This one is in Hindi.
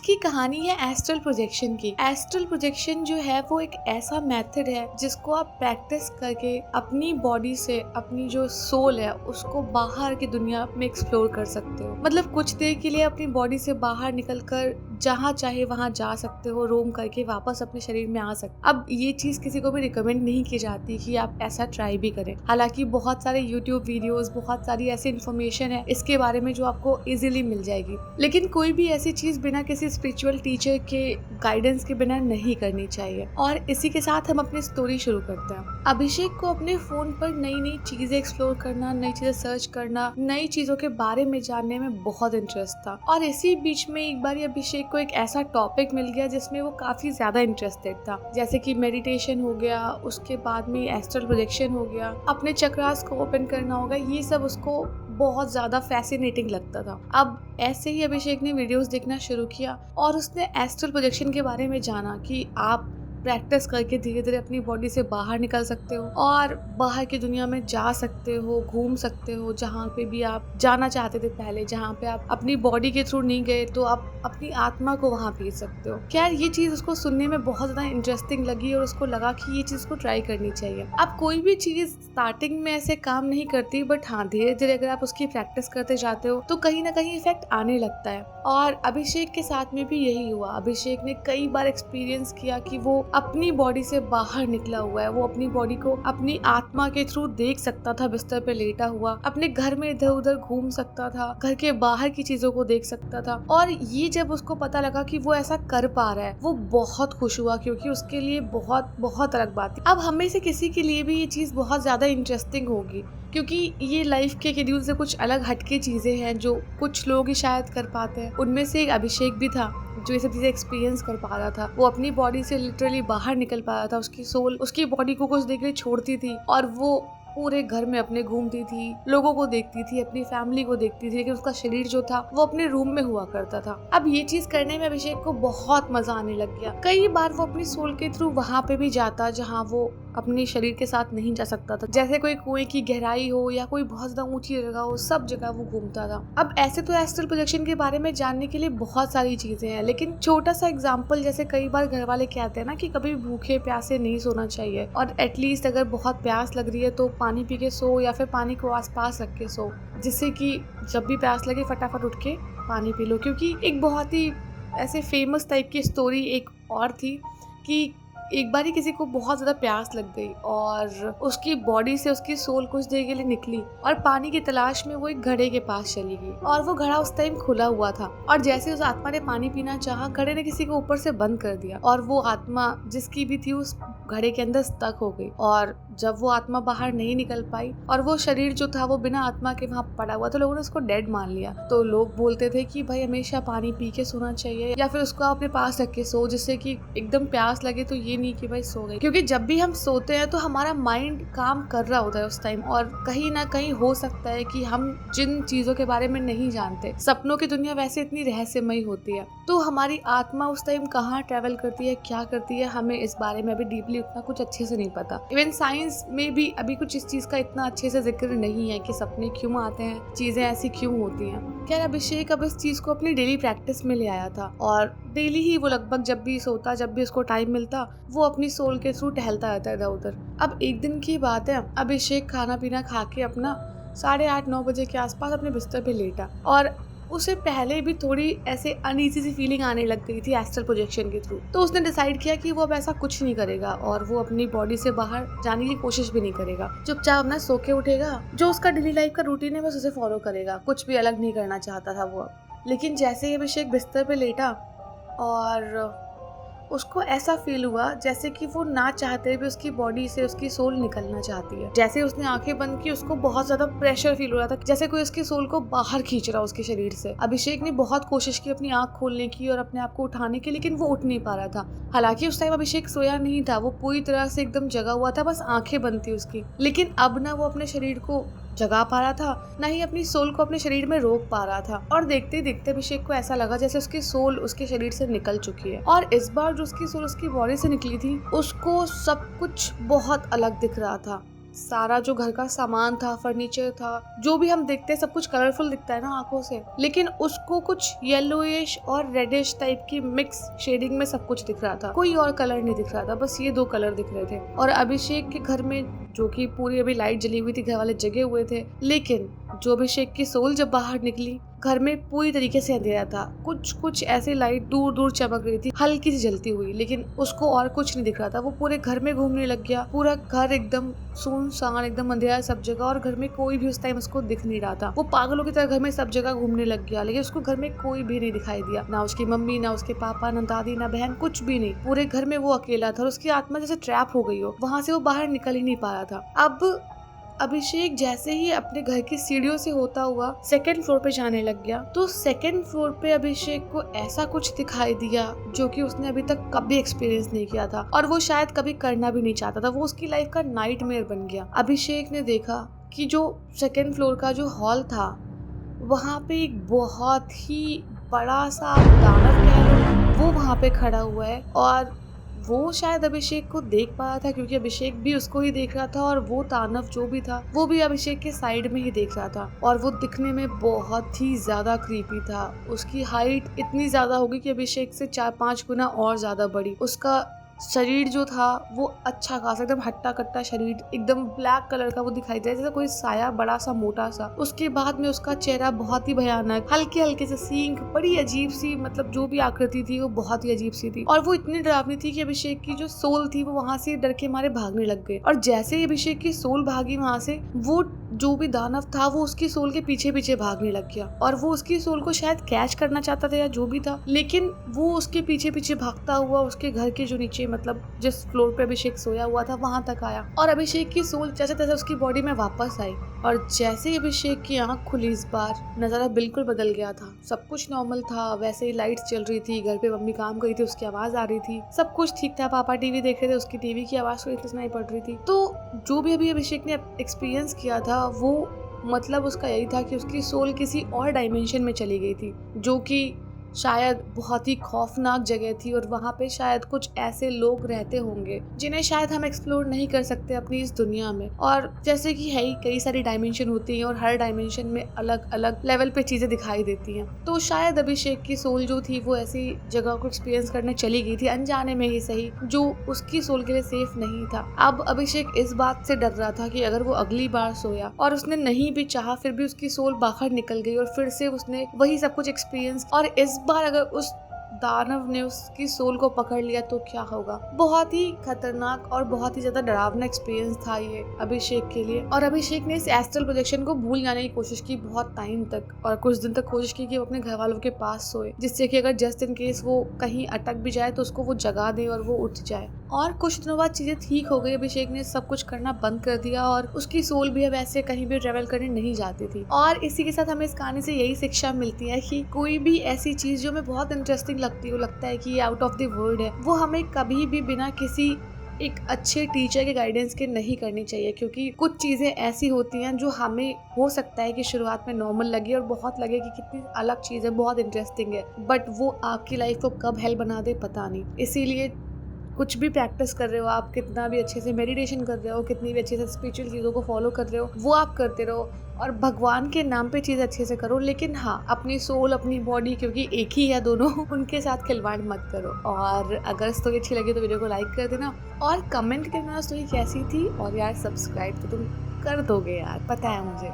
की कहानी है एस्ट्रल प्रोजेक्शन की। एस्ट्रल प्रोजेक्शन जो है वो एक ऐसा मेथड है जिसको आप प्रैक्टिस करके अपनी बॉडी से अपनी जो सोल है उसको बाहर की दुनिया में एक्सप्लोर कर सकते हो। मतलब कुछ देर के लिए अपनी बॉडी से बाहर निकलकर जहाँ चाहे वहाँ जा सकते हो, रोम करके वापस अपने शरीर में आ सकते। अब ये चीज किसी को भी रिकमेंड नहीं की जाती कि आप ऐसा ट्राई भी करें। हालांकि बहुत सारे यूट्यूब वीडियोस, बहुत सारी ऐसी इन्फॉर्मेशन है इसके बारे में जो आपको इजीली मिल जाएगी, लेकिन कोई भी ऐसी चीज बिना किसी स्पिरिचुअल टीचर के गाइडेंस के बिना नहीं करनी चाहिए। और इसी के साथ हम अपनी स्टोरी शुरू करते हैं। अभिषेक को अपने फोन पर नई नई चीजें एक्सप्लोर करना, नई चीजें सर्च करना, नई चीजों के बारे में जानने में बहुत इंटरेस्ट था। और इसी बीच में एक बार अभिषेक को एक ऐसा टॉपिक मिल गया जिसमें वो काफी ज्यादा इंटरेस्टेड था, जैसे कि मेडिटेशन हो गया, उसके बाद में एस्ट्रल प्रोजेक्शन हो गया, अपने चक्रास को ओपन करना होगा। ये सब उसको बहुत ज्यादा फैसिनेटिंग लगता था। अब ऐसे ही अभिषेक ने वीडियोस देखना शुरू किया और उसने एस्ट्रल प्रोजेक्शन के बारे में जाना कि आप प्रैक्टिस करके धीरे धीरे अपनी बॉडी से बाहर निकल सकते हो और बाहर की दुनिया में जा सकते हो, घूम सकते हो, जहाँ पे भी आप जाना चाहते थे पहले, जहाँ पे आप अपनी बॉडी के थ्रू नहीं गए तो आप अपनी आत्मा को वहाँ भेज सकते हो। खैर ये चीज उसको सुनने में बहुत ज्यादा इंटरेस्टिंग लगी और उसको लगा कि ये चीज को ट्राई करनी चाहिए। अब कोई भी चीज स्टार्टिंग में ऐसे काम नहीं करती, बट हाँ धीरे धीरे अगर आप उसकी प्रैक्टिस करते जाते हो तो कहीं ना कहीं इफेक्ट आने लगता है। और अभिषेक के साथ में भी यही हुआ। अभिषेक ने कई बार एक्सपीरियंस किया कि वो अपनी बॉडी से बाहर निकला हुआ है, वो अपनी बॉडी को अपनी आत्मा के थ्रू देख सकता था, बिस्तर पे लेटा हुआ अपने घर में इधर उधर घूम सकता था, घर के बाहर की चीजों को देख सकता था। और ये जब उसको पता लगा कि वो ऐसा कर पा रहा है, वो बहुत खुश हुआ, क्योंकि उसके लिए बहुत बहुत अलग बात थी। अब हमें से किसी के लिए भी ये चीज बहुत ज्यादा इंटरेस्टिंग होगी, क्योंकि ये लाइफ के शेड्यूल से कुछ अलग हटके चीजें हैं जो कुछ लोग ही शायद कर पाते हैं। उनमें से एक अभिषेक भी था जो ये सब चीजें एक्सपीरियंस कर पा रहा था। वो अपनी बॉडी से लिटरली बाहर निकल पा रहा था। उसकी सोल उसकी बॉडी को कुछ देर के लिए छोड़ती थी और वो पूरे घर में अपने घूमती थी, लोगों को देखती थी, अपनी फैमिली को देखती थी, लेकिन उसका शरीर जो था वो अपने रूम में हुआ करता था। अब ये चीज करने में अभिषेक को बहुत मजा आने लग गया। कई बार वो अपनी सोल के थ्रू वहां पे भी जाता जहाँ वो अपने शरीर के साथ नहीं जा सकता था, जैसे कोई कुएं की गहराई हो या कोई बहुत ज्यादा ऊंची जगह हो, सब जगह वो घूमता था। अब ऐसे तो एस्ट्रल प्रोजेक्शन के बारे में जानने के लिए बहुत सारी चीजें हैं, लेकिन छोटा सा एग्जांपल, जैसे कई बार घर वाले कहते हैं ना कि कभी भूखे प्यासे नहीं सोना चाहिए, और एटलीस्ट अगर बहुत प्यास लग रही है तो पानी पी के सो, या फिर पानी को आसपास रख के सो, जिससे कि जब भी प्यास लगे फटाफट उठ के पानी पी लो। क्योंकि एक बहुत ही ऐसे फेमस टाइप की स्टोरी एक और थी कि एक बार ही किसी को बहुत ज्यादा प्यास लग गई और उसकी बॉडी से उसकी सोल कुछ देर के लिए निकली और पानी की तलाश में वो एक घड़े के पास चली गई। और वो घड़ा उस टाइम खुला हुआ था, और जैसे उस आत्मा ने पानी पीना चाहा, घड़े ने किसी को ऊपर से बंद कर दिया और वो आत्मा जिसकी भी थी उस घड़े के अंदर स्टक हो गई। और जब वो आत्मा बाहर नहीं निकल पाई और वो शरीर जो था वो बिना आत्मा के वहाँ पड़ा हुआ, तो लोगों ने उसको डेड मान लिया। तो लोग बोलते थे कि भाई हमेशा पानी पी के सोना चाहिए, या फिर उसको अपने पास रख के सो, जिससे कि एकदम प्यास लगे तो ये नहीं कि भाई सो गए। क्योंकि जब भी हम सोते हैं तो हमारा माइंड काम कर रहा होता है उस टाइम, और कहीं ना कहीं हो सकता है कि हम जिन चीजों के बारे में नहीं जानते, सपनों की दुनिया वैसे इतनी रहस्यमयी होती है, तो हमारी आत्मा उस टाइम कहाँ ट्रेवल करती है, क्या करती है, हमें इस बारे में अभी डीपली उतना कुछ अच्छे से नहीं पता। इवन साइंस में भी अभी कुछ इस चीज का इतना अच्छे से जिक्र नहीं है कि सपने क्यों आते हैं, चीजें ऐसी क्यों होती हैं। खैर अभिषेक अब इस चीज को अपनी डेली प्रैक्टिस में ले आया था, और डेली ही वो लगभग जब भी सोता, जब भी उसको टाइम मिलता, वो अपनी सोल के थ्रू टहलता रहता है इधर उधर। अब एक दिन की बात है, अभिषेक खाना पीना खा के अपना 8:30-9 बजे के आसपास अपने बिस्तर पे लेटा, और उसे पहले भी थोड़ी ऐसे अनईजी सी फीलिंग आने लग गई थी एस्ट्रल प्रोजेक्शन के थ्रू। तो उसने डिसाइड किया कि वो अब ऐसा कुछ नहीं करेगा और वो अपनी बॉडी से बाहर जाने की कोशिश भी नहीं करेगा। चुपचाप अपना सो के उठेगा, जो उसका डेली लाइफ का रूटीन है बस उसे फॉलो करेगा, कुछ भी अलग नहीं करना चाहता था वो। लेकिन जैसे ही अभिषेक बिस्तर पे लेटा और उसको ऐसा फील हुआ जैसे कि वो ना चाहते भी उसकी बॉडी से उसकी सोल निकलना चाहती है। जैसे उसने आंखें बंद की, उसको बहुत ज्यादा प्रेशर फील हो रहा था, जैसे कोई उसकी सोल को बाहर खींच रहा उसके शरीर से। अभिषेक ने बहुत कोशिश की अपनी आंख खोलने की और अपने आप को उठाने की, लेकिन वो उठ नहीं पा रहा था। हालांकि उस टाइम अभिषेक सोया नहीं था, वो पूरी तरह से एकदम जगा हुआ था, बस आंखें बंद थी उसकी। लेकिन अब ना वो अपने शरीर को जगा पा रहा था, ना ही अपनी सोल को अपने शरीर में रोक पा रहा था। और देखते देखते अभिषेक को ऐसा लगा जैसे उसकी सोल उसके शरीर से निकल चुकी है, और इस बार जो उसकी सोल उसकी बॉडी से निकली थी उसको सब कुछ बहुत अलग दिख रहा था। सारा जो घर का सामान था, फर्नीचर था, जो भी हम देखते हैं सब कुछ कलरफुल दिखता है ना आंखों से, लेकिन उसको कुछ येलोइश और रेडिश टाइप की मिक्स शेडिंग में सब कुछ दिख रहा था। कोई और कलर नहीं दिख रहा था, बस ये 2 कलर दिख रहे थे। और अभिषेक के घर में जो कि पूरी अभी लाइट जली हुई थी, घर वाले जगे हुए थे, लेकिन जो अभिषेक की सोल जब बाहर निकली, घर में पूरी तरीके से अंधेरा था। कुछ ऐसे लाइट दूर दूर चमक रही थी, हल्की सी जलती हुई, लेकिन उसको और कुछ नहीं दिख रहा था। वो पूरे घर में घूमने लग गया, पूरा घर एकदम सुनसान, एकदम अंधेरा सब जगह, और घर में कोई भी उस टाइम उसको दिख नहीं रहा था। वो पागलों की तरह घर में सब जगह घूमने लग गया, लेकिन उसको घर में कोई भी नहीं दिखाई दिया, ना उसकी मम्मी, ना उसके पापा, ना दादी, ना बहन, कुछ भी नहीं। पूरे घर में वो अकेला था और उसकी आत्मा जैसे ट्रैप हो गई हो, वहां से वो बाहर निकल ही नहीं पा रहा था। अब अभिषेक जैसे ही अपने घर की सीढ़ियों से होता हुआ 2nd फ्लोर पे जाने लग गया, तो 2nd फ्लोर पे अभिषेक को ऐसा कुछ दिखाई दिया जो कि उसने अभी तक कभी एक्सपीरियंस नहीं किया था, और वो शायद कभी करना भी नहीं चाहता था। वो उसकी लाइफ का नाइटमेयर बन गया। अभिषेक ने देखा कि जो 2nd फ्लोर का जो हॉल था, वहाँ पे एक बहुत ही बड़ा सा दानव कह लो, वो वहाँ पे खड़ा हुआ है, और वो शायद अभिषेक को देख पा रहा था, क्योंकि अभिषेक भी उसको ही देख रहा था, और वो दानव जो भी था वो भी अभिषेक के साइड में ही देख रहा था। और वो दिखने में बहुत ही ज्यादा क्रीपी था। उसकी हाइट इतनी ज्यादा होगी कि अभिषेक से 4-5 गुना और ज्यादा बड़ी। उसका शरीर जो था वो अच्छा खासा एकदम हट्टा कट्टा शरीर, एकदम ब्लैक कलर का वो दिखाई दे, जैसे कोई साया, बड़ा सा मोटा सा। उसके बाद में उसका चेहरा बहुत ही भयानक, हल्के हल्के से सींग, बड़ी अजीब सी, मतलब जो भी आकृति थी वो बहुत ही अजीब सी थी, और वो इतनी डरावनी थी कि अभिषेक की जो सोल थी वो वहां से डर के मारे भागने लग गए। और जैसे ही अभिषेक की सोल भागी वहां से, वो जो भी दानव था वो उसकी सोल के पीछे पीछे भागने लग गया, और वो उसकी सोल को शायद कैच करना चाहता था या जो भी था, लेकिन वो उसके पीछे पीछे भागता हुआ उसके घर के जो नीचे, मतलब जिस फ्लोर पे अभिषेक सोया हुआ था, वहां तक आया। और अभिषेक की सोल जैसे तैसे उसकी बॉडी में वापस आई, और जैसे ही अभिषेक की आंख खुली, इस बार नजारा बिल्कुल बदल गया था। सब कुछ नॉर्मल था, वैसे ही लाइट्स चल रही थी, घर पे मम्मी काम कर रही थी, उसकी आवाज आ रही थी, सब कुछ ठीक था। पापा टीवी देख रहे थे, उसकी टीवी की आवाज को इतनी सुनाई पड़ रही थी। तो जो भी अभी अभिषेक ने एक्सपीरियंस किया था, वो मतलब उसका यही था कि उसकी सोल किसी और डायमेंशन में चली गई थी, जो कि शायद बहुत ही खौफनाक जगह थी, और वहाँ पे शायद कुछ ऐसे लोग रहते होंगे जिन्हें शायद हम एक्सप्लोर नहीं कर सकते अपनी इस दुनिया में। और जैसे कि है ही, कई सारी डायमेंशन होती हैं, और हर डायमेंशन में अलग अलग लेवल पे चीजें दिखाई देती हैं। तो शायद अभिषेक की सोल जो थी वो ऐसी जगह को एक्सपीरियंस करने चली गई थी, अनजाने में ही सही, जो उसकी सोल के लिए सेफ नहीं था। अब अभिषेक इस बात से डर रहा था कि अगर वो अगली बार सोया और उसने नहीं भी चाहा, फिर भी उसकी सोल बाहर निकल गई और फिर से उसने वही सब कुछ एक्सपीरियंस, और इस बार अगर उस दानव ने उसकी सोल को पकड़ लिया तो क्या होगा। बहुत ही खतरनाक और बहुत ही ज्यादा डरावना एक्सपीरियंस था ये अभिषेक के लिए। और अभिषेक ने इस एस्ट्रल प्रोजेक्शन को भूल जाने की कोशिश की बहुत टाइम तक, और कुछ दिन तक कोशिश की कि वो अपने घर वालों के पास सोए, जिससे कि अगर जस्ट इन केस वो कहीं अटक भी जाए तो उसको वो जगा दे और वो उठ जाए। और कुछ दिनों बाद चीजें ठीक हो गई। अभिषेक ने सब कुछ करना बंद कर दिया, और उसकी सोल भी अब ऐसे कहीं भी ट्रेवल करने नहीं जाती थी। और इसी के साथ हमें इस कहानी से यही शिक्षा मिलती है कि कोई भी ऐसी चीज जो हमें बहुत इंटरेस्टिंग लगती है, लगता है कि ये आउट ऑफ द वर्ल्ड है, वो हमें कभी भी बिना किसी एक अच्छे टीचर के गाइडेंस के नहीं करनी चाहिए, क्योंकि कुछ चीजें ऐसी होती हैं जो हमें हो सकता है कि शुरुआत में नॉर्मल लगे और बहुत लगे कि कितनी अलग चीज है, बहुत इंटरेस्टिंग है, बट वो आपकी लाइफ को कब हेल बना दे पता नहीं। इसीलिए कुछ भी प्रैक्टिस कर रहे हो आप, कितना भी अच्छे से मेडिटेशन कर रहे हो, कितनी भी अच्छे से स्पिरिचुअल चीज़ों को फॉलो कर रहे हो, वो आप करते रहो, और भगवान के नाम पे चीज़ अच्छे से करो, लेकिन हाँ, अपनी सोल, अपनी बॉडी, क्योंकि एक ही है दोनों, उनके साथ खिलवाड़ मत करो। और अगर स्टोरी अच्छी लगी तो वीडियो को लाइक कर देना, और कमेंट करना स्टोरी कैसी थी, और यार सब्सक्राइब तो तुम कर दोगे यार, पता है मुझे।